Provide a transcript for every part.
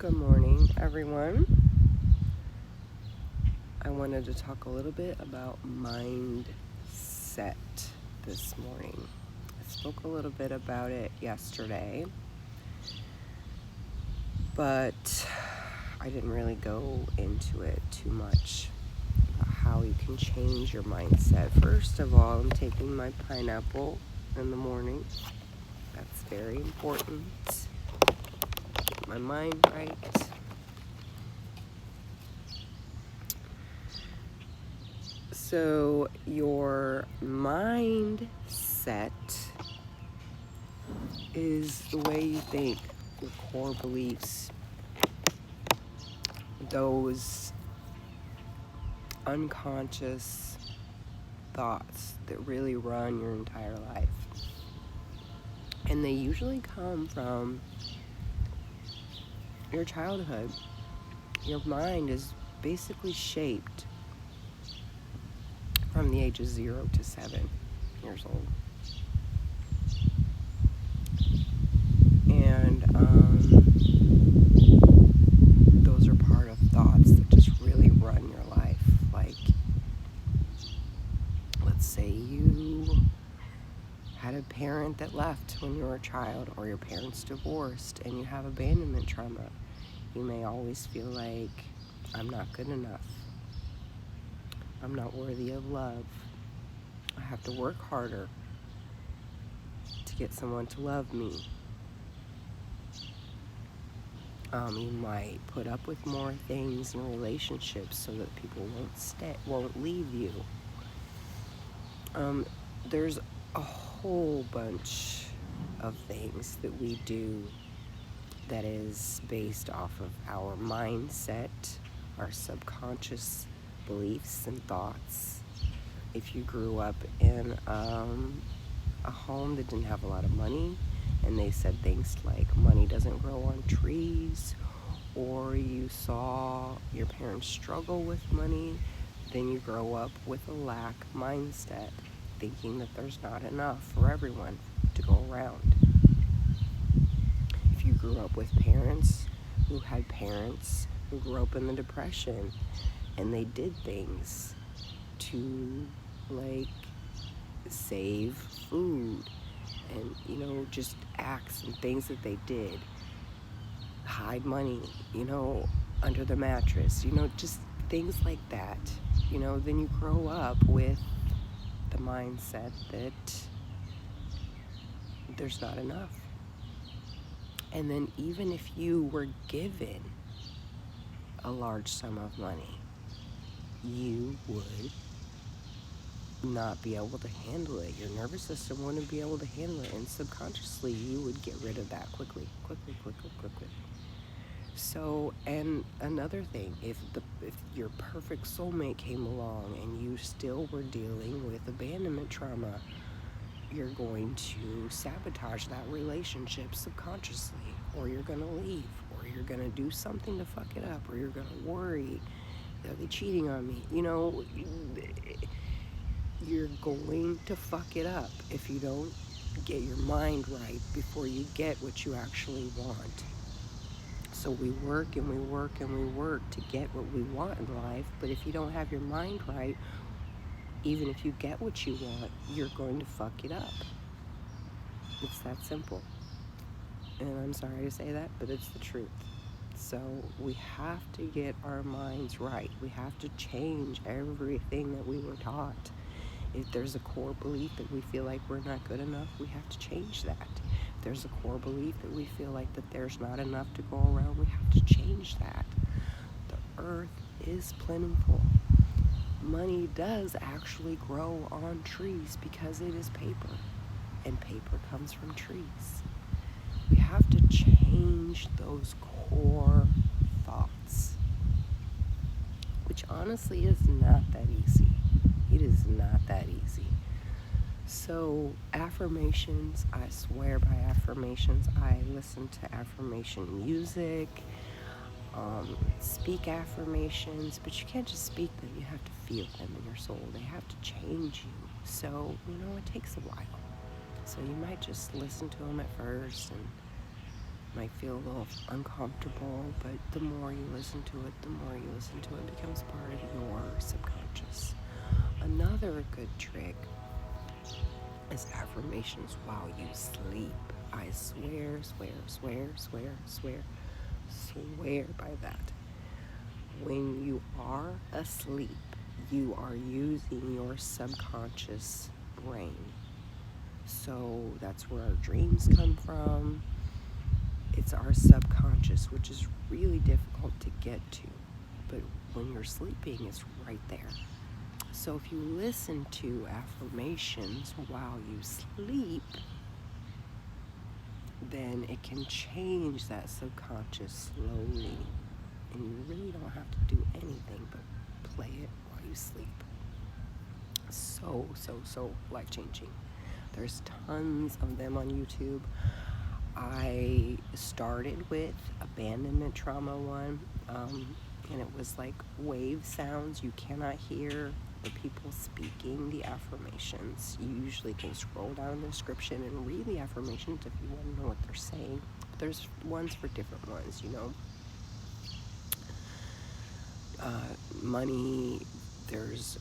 Good morning, everyone. I wanted to talk a little bit about mindset this morning. I spoke a little bit about it yesterday, but I didn't really go into it too much about how you can change your mindset. First of all, I'm taking my pineapple in the morning. That's very important. Get my mind right. So your mindset is the way you think, your core beliefs, those unconscious thoughts that really run your entire life. And they usually come from your childhood. Your mind is basically shaped from the ages 0 to 7 years old. And those are part of thoughts that just really run your life. Like, let's say you had a parent that left when you were a child, or your parents divorced and you have abandonment trauma. You may always feel like, I'm not good enough. I'm not worthy of love. I have to work harder to get someone to love me. You might put up with more things in relationships so that people won't leave you. There's a whole bunch of things that we do that is based off of our mindset, our subconscious beliefs and thoughts. If you grew up in a home that didn't have a lot of money, and they said things like money doesn't grow on trees, or you saw your parents struggle with money, then you grow up with a lack mindset, thinking that there's not enough for everyone to go around. If you grew up with parents who had parents who grew up in the Depression, and they did things to, like, save food, and just acts and things that they did, hide money under the mattress, just things like that, then you grow up with the mindset that there's not enough. And then even if you were given a large sum of money, you would not be able to handle it. Your nervous system wouldn't be able to handle it, and subconsciously you would get rid of that quickly. So, and another thing, if your perfect soulmate came along and you still were dealing with abandonment trauma, you're going to sabotage that relationship subconsciously, or you're going to leave, or you're going to do something to fuck it up, or you're going to worry, are they cheating on me? You're going to fuck it up if you don't get your mind right before you get what you actually want. So we work and we work and we work to get what we want in life, but if you don't have your mind right, even if you get what you want, you're going to fuck it up. It's that simple. And I'm sorry to say that, but it's the truth. So we have to get our minds right. We have to change everything that we were taught. If there's a core belief that we feel like we're not good enough, we have to change that. If there's a core belief that we feel like that there's not enough to go around, we have to change that. The earth is plentiful. Money does actually grow on trees because it is paper, and paper comes from trees. We have to change those core thoughts, which honestly is not that easy. It is not that easy. So affirmations, I swear by affirmations. I listen to affirmation music, speak affirmations, but you can't just speak them. You have to feel them in your soul. They have to change you. So, it takes a while. So you might just listen to them at first and Might feel a little uncomfortable, but the more you listen to it, it becomes part of your subconscious. Another good trick is affirmations while you sleep. I swear by that. When you are asleep, you are using your subconscious brain. So that's where our dreams come from. It's our subconscious, which is really difficult to get to. But when you're sleeping, it's right there. So if you listen to affirmations while you sleep, then it can change that subconscious slowly. And you really don't have to do anything but play it while you sleep. So life-changing. There's tons of them on YouTube. I started with abandonment trauma one, and it was like wave sounds. You cannot hear the people speaking the affirmations. You usually can scroll down the description and read the affirmations if you want to know what they're saying. But there's ones for different ones, money, there's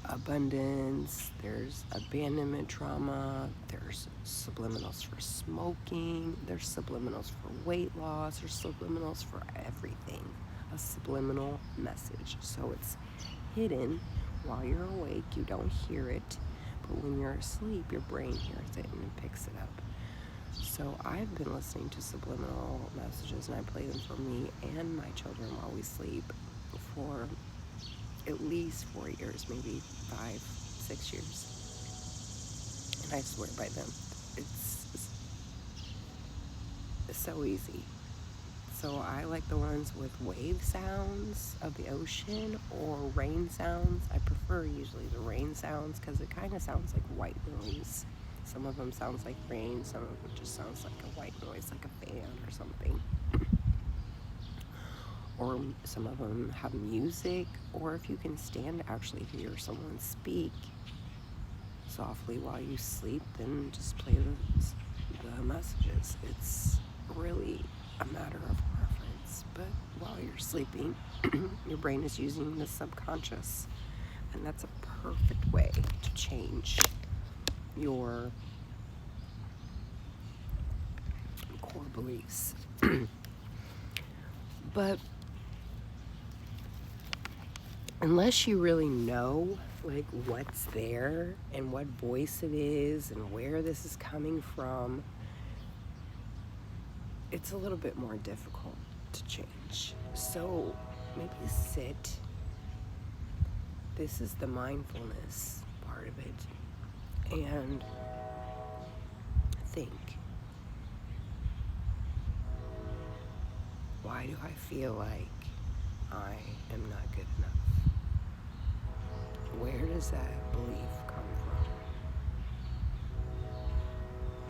abundance, there's abandonment trauma, there's subliminals for smoking, there's subliminals for weight loss, there's subliminals for everything. A subliminal message. So it's hidden while you're awake, you don't hear it, but when you're asleep, your brain hears it and it picks it up. So I've been listening to subliminal messages, and I play them for me and my children while we sleep for at least 4 years, maybe 5, 6 years. And I swear by them. It's so easy. So I like the ones with wave sounds of the ocean or rain sounds. I prefer usually the rain sounds because it kind of sounds like white noise. Some of them sounds like rain, some of them just sounds like a white noise, like a fan or something. Or some of them have music, or if you can stand to actually hear someone speak softly while you sleep, then just play the messages. It's really a matter of preference, but while you're sleeping, your brain is using the subconscious, and that's a perfect way to change your core beliefs. But unless you really know like what's there and what voice it is and where this is coming from, it's a little bit more difficult to change. So maybe sit. This is the mindfulness part of it. And think, why do I feel like I am not good enough? Where does that belief come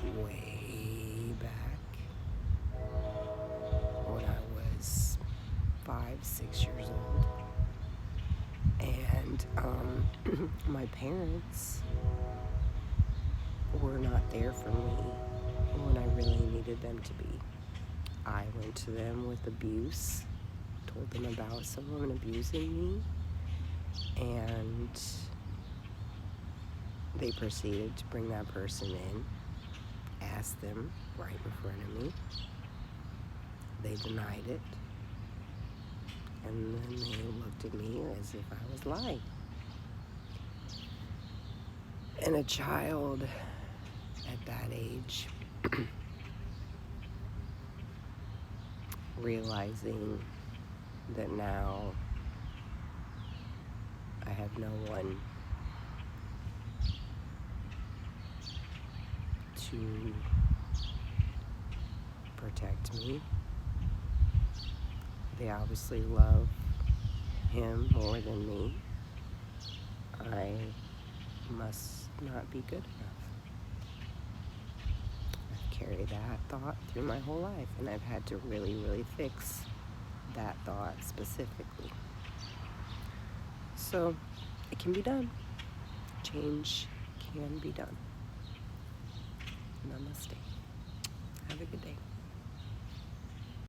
from? Way back when I was 5, 6 years old. And my parents were not there for me when I really needed them to be. I went to them with abuse, told them about someone abusing me, and they proceeded to bring that person in, asked them right in front of me. They denied it, and then they looked at me as if I was lying. And a child at that age, realizing that now I have no one to protect me. They obviously love him more than me. I must not be good enough. I've carried that thought through my whole life, and I've had to really, really fix that thought specifically. So it can be done. Change can be done. Namaste. Have a good day.